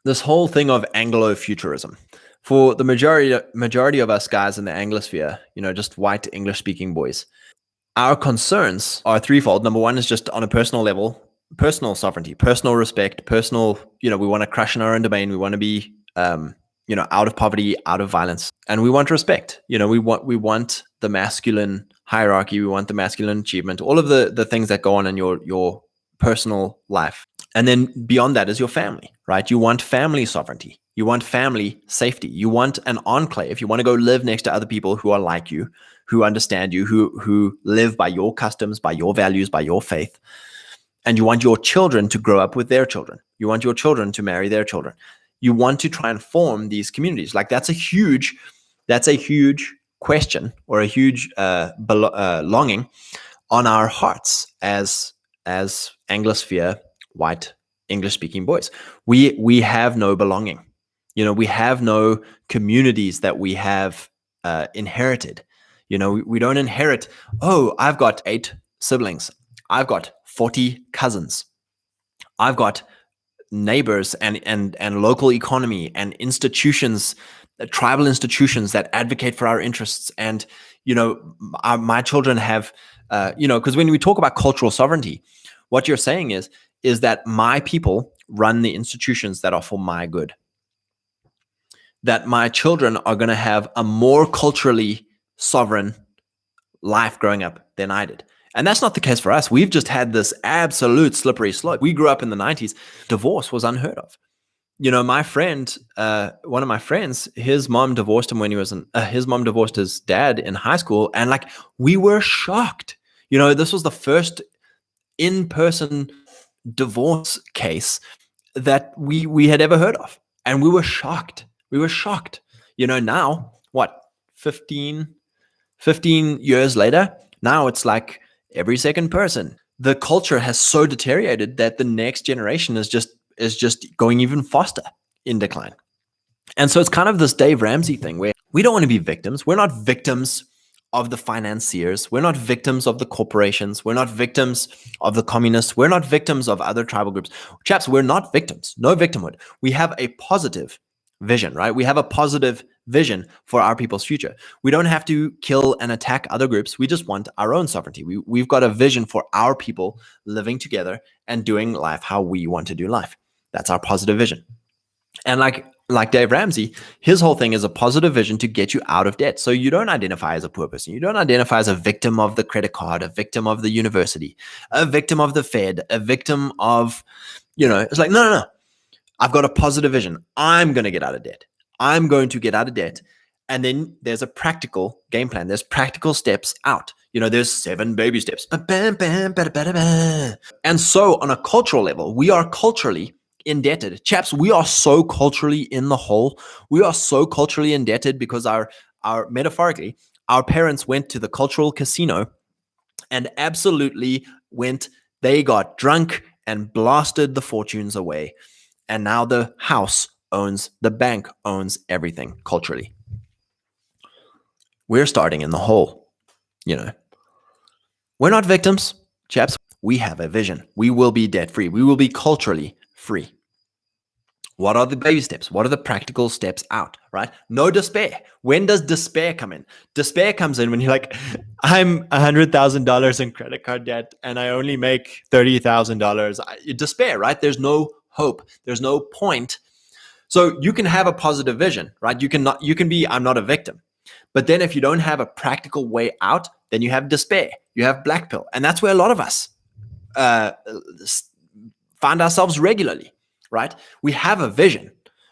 this whole thing of Anglo Futurism. For the majority of us guys in the Anglosphere, just white English speaking boys, our concerns are threefold. Number one is just on a personal level, personal sovereignty, personal respect, personal, we want to crush in our own domain. We want to be, out of poverty, out of violence, and we want respect. We want the masculine hierarchy. We want the masculine achievement, all of the things that go on in your personal life. And then beyond that is your family, right? You want family sovereignty. You want family safety. You want an enclave. You want to go live next to other people who are like you, who understand you, who live by your customs, by your values, by your faith. And you want your children to grow up with their children. You want your children to marry their children. You want to try and form these communities. Like that's a huge question, or a huge longing on our hearts as Anglosphere white English speaking boys. We have no belonging. We have no communities that we have inherited. We don't inherit, I've got 8 siblings. I've got 40 cousins. I've got neighbors and local economy and institutions, tribal institutions that advocate for our interests. And, my children have, because when we talk about cultural sovereignty, what you're saying is that my people run the institutions that are for my good. That my children are going to have a more culturally sovereign life growing up than I did. And that's not the case for us. We've just had this absolute slippery slope. We grew up in the 90s. Divorce was unheard of. My friend, one of my friends, his mom divorced him when he was his mom divorced his dad in high school. And we were shocked. This was the first in-person divorce case that we had ever heard of. And we were shocked. Now, what, 15 years later, now it's like every second person. The culture has so deteriorated that the next generation is just going even faster in decline. And so it's kind of this Dave Ramsey thing where we don't want to be victims. We're not victims of the financiers. We're not victims of the corporations. We're not victims of the communists. We're not victims of other tribal groups. Chaps, we're not victims. No victimhood. We have a positive vision, right? We have a positive vision for our people's future. We don't have to kill and attack other groups. We just want our own sovereignty. We've got a vision for our people living together and doing life how we want to do life. That's our positive vision. And like Dave Ramsey, his whole thing is a positive vision to get you out of debt. So you don't identify as a poor person. You don't identify as a victim of the credit card, a victim of the university, a victim of the Fed, a victim of, it's like, no. I've got a positive vision. I'm going to get out of debt. I'm going to get out of debt. And then there's a practical game plan. There's practical steps out. There's 7 baby steps. And so on a cultural level, we are culturally indebted. Chaps, we are so culturally in the hole. We are so culturally indebted because our metaphorically, our parents went to the cultural casino and absolutely they got drunk and blasted the fortunes away. And now the bank owns everything culturally. We're starting in the hole, We're not victims, chaps. We have a vision. We will be debt-free. We will be culturally free. What are the baby steps? What are the practical steps out, right? No despair. When does despair come in? Despair comes in when you're like, I'm $100,000 in credit card debt and I only make $30,000. Despair, right? There's no hope. There's no point. So you can have a positive vision, right? You can be, I'm not a victim. But then if you don't have a practical way out, then you have despair. You have black pill. And that's where a lot of us find ourselves regularly, right? We have a vision.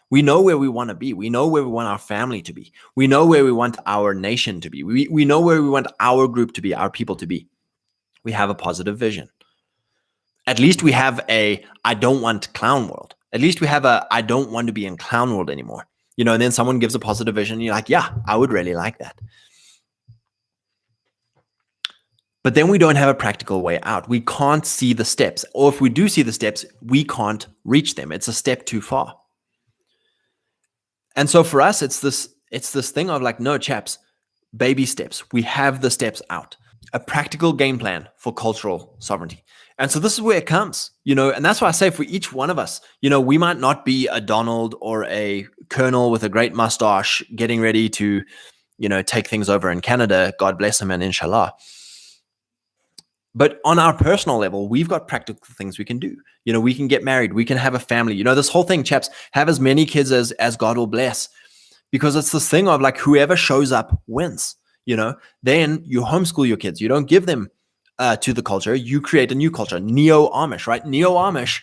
We know where we want to be. We know where we want our family to be. We know where we want our nation to be. We know where we want our group to be, our people to be. We have a positive vision. At least we have I don't want clown world. At least we have I don't want to be in clown world anymore. And then someone gives a positive vision. And you're like, yeah, I would really like that. But then we don't have a practical way out. We can't see the steps. Or if we do see the steps, we can't reach them. It's a step too far. And so for us, it's this thing of like, no, chaps, baby steps. We have the steps out. a practical game plan for cultural sovereignty. And so this is where it comes, and that's why I say for each one of us, we might not be a Donald or a colonel with a great mustache getting ready to, take things over in Canada, God bless him and inshallah. But on our personal level, we've got practical things we can do. We can get married, we can have a family. This whole thing, chaps, have as many kids as God will bless, because it's this thing of like whoever shows up wins. Then you homeschool your kids. You don't give them to the culture. You create a new culture, neo-Amish, right? Neo-Amish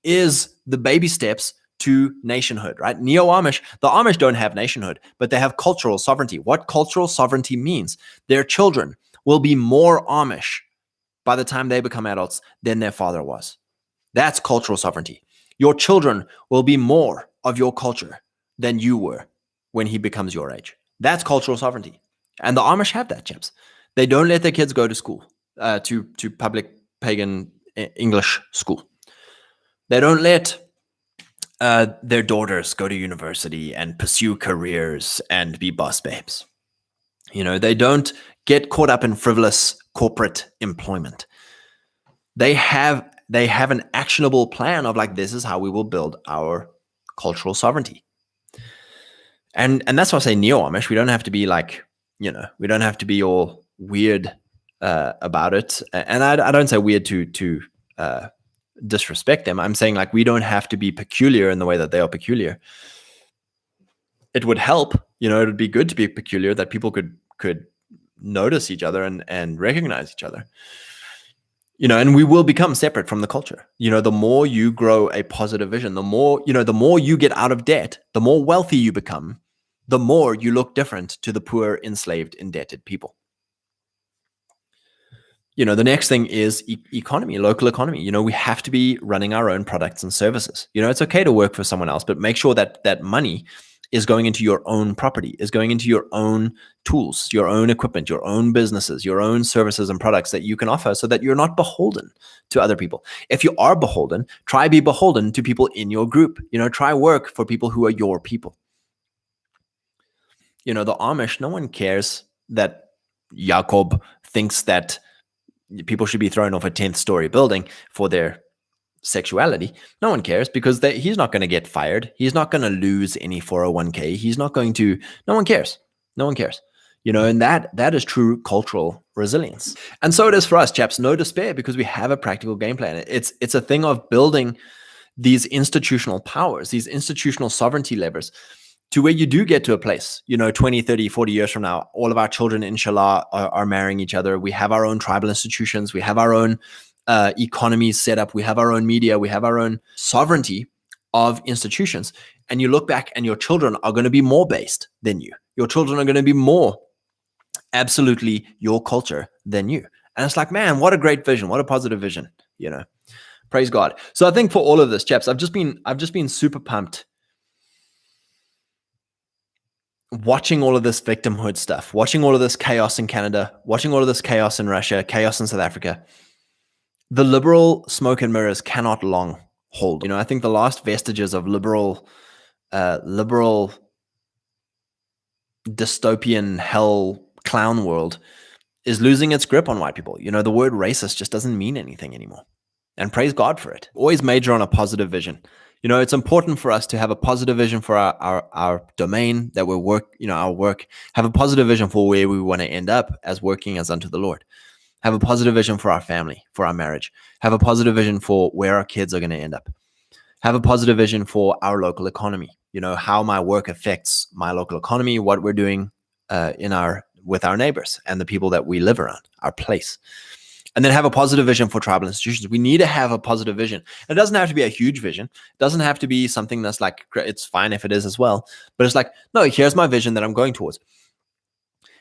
is the baby steps to nationhood, right? Neo-Amish, the Amish don't have nationhood, but they have cultural sovereignty. What cultural sovereignty means, their children will be more Amish by the time they become adults than their father was. That's cultural sovereignty. Your children will be more of your culture than you were when he becomes your age. That's cultural sovereignty. And the Amish have that, chaps. They don't let their kids go to school, to public pagan English school. They don't let their daughters go to university and pursue careers and be boss babes. They don't get caught up in frivolous corporate employment. They have an actionable plan of like, this is how we will build our cultural sovereignty. And that's why I say neo-Amish. We don't have to be like, we don't have to be all weird about it. And I don't say weird to disrespect them. I'm saying like we don't have to be peculiar in the way that they are peculiar. It would help, it would be good to be peculiar, that people could notice each other and recognize each other. And we will become separate from the culture. The more you grow a positive vision, the more you get out of debt, the more wealthy you become, the more you look different to the poor, enslaved, indebted people. The next thing is economy, local economy. We have to be running our own products and services. It's okay to work for someone else, but make sure that money is going into your own property, is going into your own tools, your own equipment, your own businesses, your own services and products that you can offer, so that you're not beholden to other people. If you are beholden, try be beholden to people in your group. Try work for people who are your people. The Amish, no one cares that Jacob thinks that people should be thrown off a 10th story building for their sexuality. No one cares, because he's not going to get fired. He's not going to lose any 401k. He's not going to, no one cares. No one cares. And that is true cultural resilience. And so it is for us, chaps. No despair, because we have a practical game plan. It's a thing of building these institutional powers, these institutional sovereignty levers, to where you do get to a place, 20, 30, 40 years from now, all of our children, inshallah, are marrying each other. We have our own tribal institutions. We have our own economies set up. We have our own media. We have our own sovereignty of institutions. And you look back and your children are going to be more based than you. Your children are going to be more absolutely your culture than you. And it's like, man, what a great vision. What a positive vision, Praise God. So I think for all of this, chaps, I've just been super pumped watching all of this victimhood stuff, watching all of this chaos in Canada, watching all of this chaos in Russia, chaos in South Africa. The liberal smoke and mirrors cannot long hold. I think the last vestiges of liberal dystopian hell clown world is losing its grip on white people. The word racist just doesn't mean anything anymore. And praise God for it. Always major on a positive vision. It's important for us to have a positive vision for our domain that we work, our work, have a positive vision for where we want to end up as working as unto the Lord. Have a positive vision for our family, for our marriage. Have a positive vision for where our kids are going to end up. Have a positive vision for our local economy. How my work affects my local economy, what we're doing with our neighbors and the people that we live around, our place. And then have a positive vision for tribal institutions. We need to have a positive vision. It doesn't have to be a huge vision. It doesn't have to be something that's like, it's fine if it is as well. But it's like, no, here's my vision that I'm going towards.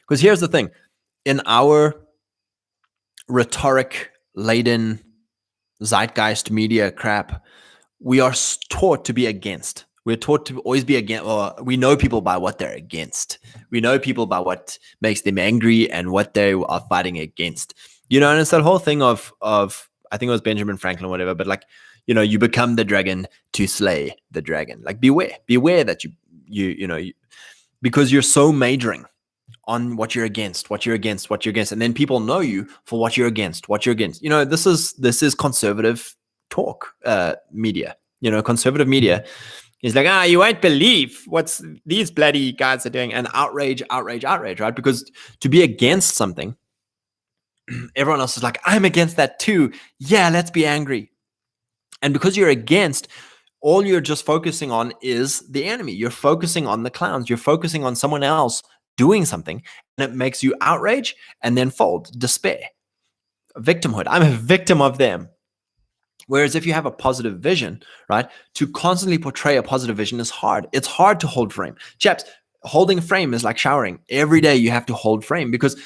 Because here's the thing. In our rhetoric-laden zeitgeist media crap, we are taught to be against. We're taught to always be against, or we know people by what they're against. We know people by what makes them angry and what they are fighting against. And it's that whole thing of I think it was Benjamin Franklin or whatever, but like, you become the dragon to slay the dragon. Like beware that you because you're so majoring on what you're against, what you're against, what you're against. And then people know you for what you're against, what you're against. You know, this is conservative talk media. You know, conservative media is like, you won't believe what's these bloody guys are doing, and outrage, right? Because to be against something, everyone else is like, I'm against that too. Yeah, let's be angry. And because you're against, all you're just focusing on is the enemy. You're focusing on the clowns. You're focusing on someone else doing something, and it makes you outrage and then fold, despair, victimhood. I'm a victim of them. Whereas if you have a positive vision, right, to constantly portray a positive vision is hard. It's hard to hold frame. Chaps, holding frame is like showering. Every day you have to hold frame, because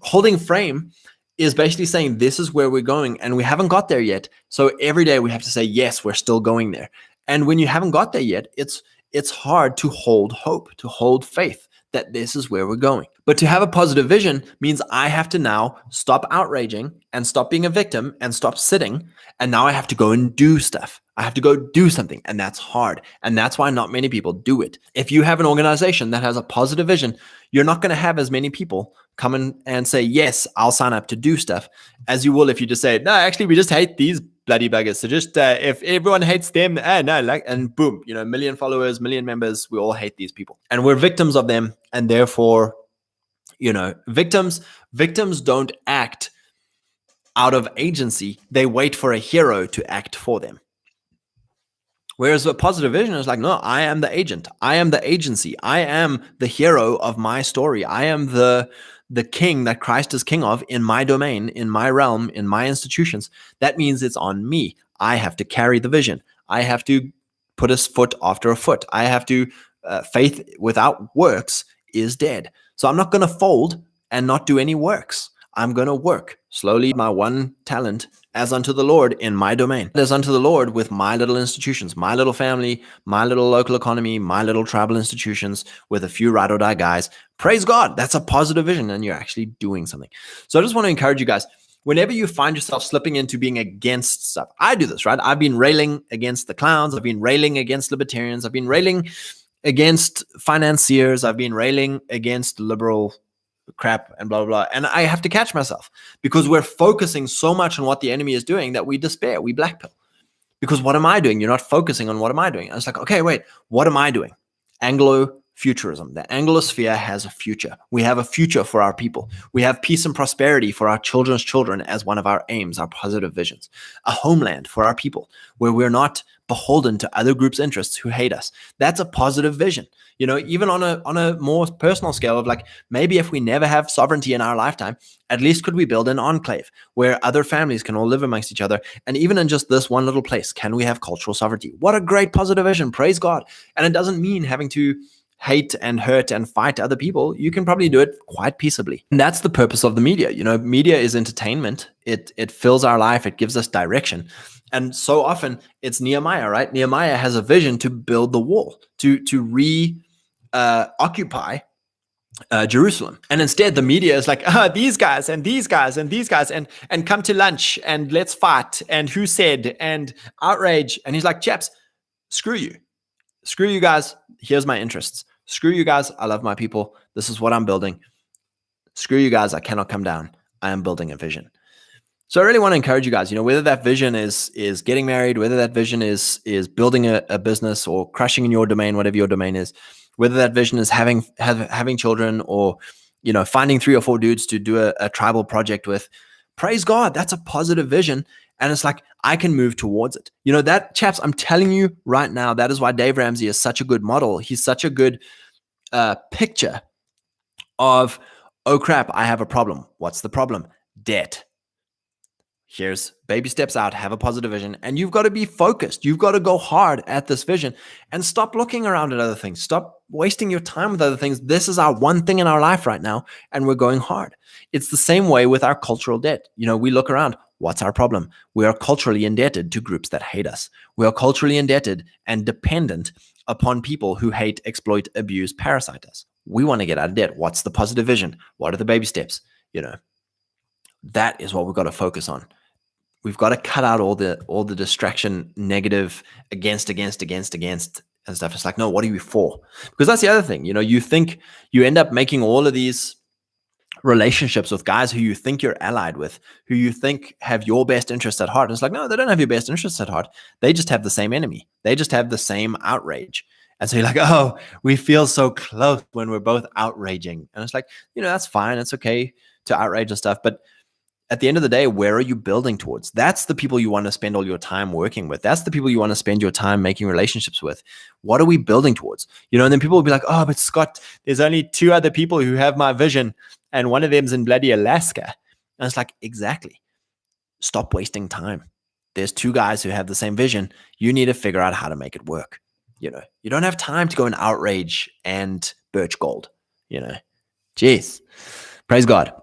holding frame is basically saying this is where we're going and we haven't got there yet. So every day we have to say, yes, we're still going there. And when you haven't got there yet, it's hard to hold hope, to hold faith that this is where we're going. But to have a positive vision means I have to now stop outraging and stop being a victim and stop sitting. And now I have to go and do stuff. I have to go do something. And that's hard. And that's why not many people do it. If you have an organization that has a positive vision, you're not going to have as many people come in and say, yes, I'll sign up to do stuff, as you will if you just say, no, actually, we just hate these bloody buggers. So just if everyone hates them, no, like, and boom, you know, 1 million followers, 1 million members, we all hate these people. And we're victims of them. And therefore, you know, victims don't act out of agency. They wait for a hero to act for them. Whereas a positive vision is like, no, I am the agent. I am the agency. I am the hero of my story. I am the king that Christ is king of in my domain, in my realm, in my institutions. That means it's on me. I have to carry the vision. I have to put a foot after a foot. I have to, faith without works is dead. So I'm not going to fold and not do any works. I'm going to work slowly my one talent as unto the Lord in my domain, as unto the Lord with my little institutions, my little family, my little local economy, my little tribal institutions with a few ride or die guys. Praise God. That's a positive vision, and you're actually doing something. So I just want to encourage you guys, whenever you find yourself slipping into being against stuff, I do this, right? I've been railing against the clowns. I've been railing against libertarians. I've been railing against financiers. I've been railing against liberal crap and blah, blah, blah. And I have to catch myself, because we're focusing so much on what the enemy is doing that we despair, we blackpill. Because what am I doing? You're not focusing on what am I doing. And it's like, okay, wait, what am I doing? Anglo Futurism. The Anglosphere has a future. We have a future for our people. We have peace and prosperity for our children's children as one of our aims, our positive visions. A homeland for our people where we're not beholden to other groups' interests who hate us. That's a positive vision. You know, even on a more personal scale of like, maybe if we never have sovereignty in our lifetime, at least could we build an enclave where other families can all live amongst each other? And even in just this one little place, can we have cultural sovereignty? What a great positive vision. Praise God. And it doesn't mean having to hate and hurt and fight other people. You can probably do it quite peaceably. And that's the purpose of the media. You know, media is entertainment. It fills our life. It gives us direction. And so often it's Nehemiah, right? Nehemiah has a vision to build the wall, to occupy Jerusalem. And instead the media is like, these guys and these guys and these guys and come to lunch and let's fight and who said and outrage. And he's like, chaps, screw you. Screw you guys. Here's my interests. Screw you guys. I love my people. This is what I'm building. Screw you guys. I cannot come down. I am building a vision. So I really want to encourage you guys, you know, whether that vision is getting married, whether that vision is building a business or crushing in your domain, whatever your domain is, whether that vision is having children or, you know, finding 3 or 4 dudes to do a tribal project with, praise God, that's a positive vision. And it's like, I can move towards it. You know, that, chaps, I'm telling you right now, that is why Dave Ramsey is such a good model. He's such a good picture of, oh crap, I have a problem. What's the problem? Debt. Here's baby steps out, have a positive vision, and you've got to be focused. You've got to go hard at this vision and stop looking around at other things. Stop wasting your time with other things. This is our one thing in our life right now, and we're going hard. It's the same way with our cultural debt. You know, we look around. What's our problem? We are culturally indebted to groups that hate us. We are culturally indebted and dependent upon people who hate, exploit, abuse, parasite us. We want to get out of debt. What's the positive vision? What are the baby steps? You know, that is what we've got to focus on. We've got to cut out all the distraction, negative, against and stuff. It's like, no, what are you for? Because that's the other thing. You think you end up making all of these relationships with guys who you think you're allied with, who you think have your best interests at heart. And it's like, no, they don't have your best interests at heart. They just have the same enemy. They just have the same outrage. And so you're like, oh, we feel so close when we're both outraging. And it's like, that's fine. It's okay to outrage and stuff. But at the end of the day, where are you building towards? That's the people you want to spend all your time working with. That's the people you want to spend your time making relationships with. What are we building towards? And then people will be like, oh, but Scott, there's only 2 other people who have my vision, and one of them's in bloody Alaska. And it's like, exactly. Stop wasting time. There's 2 guys who have the same vision. You need to figure out how to make it work. You don't have time to go and outrage and birch gold. Jeez. Praise God.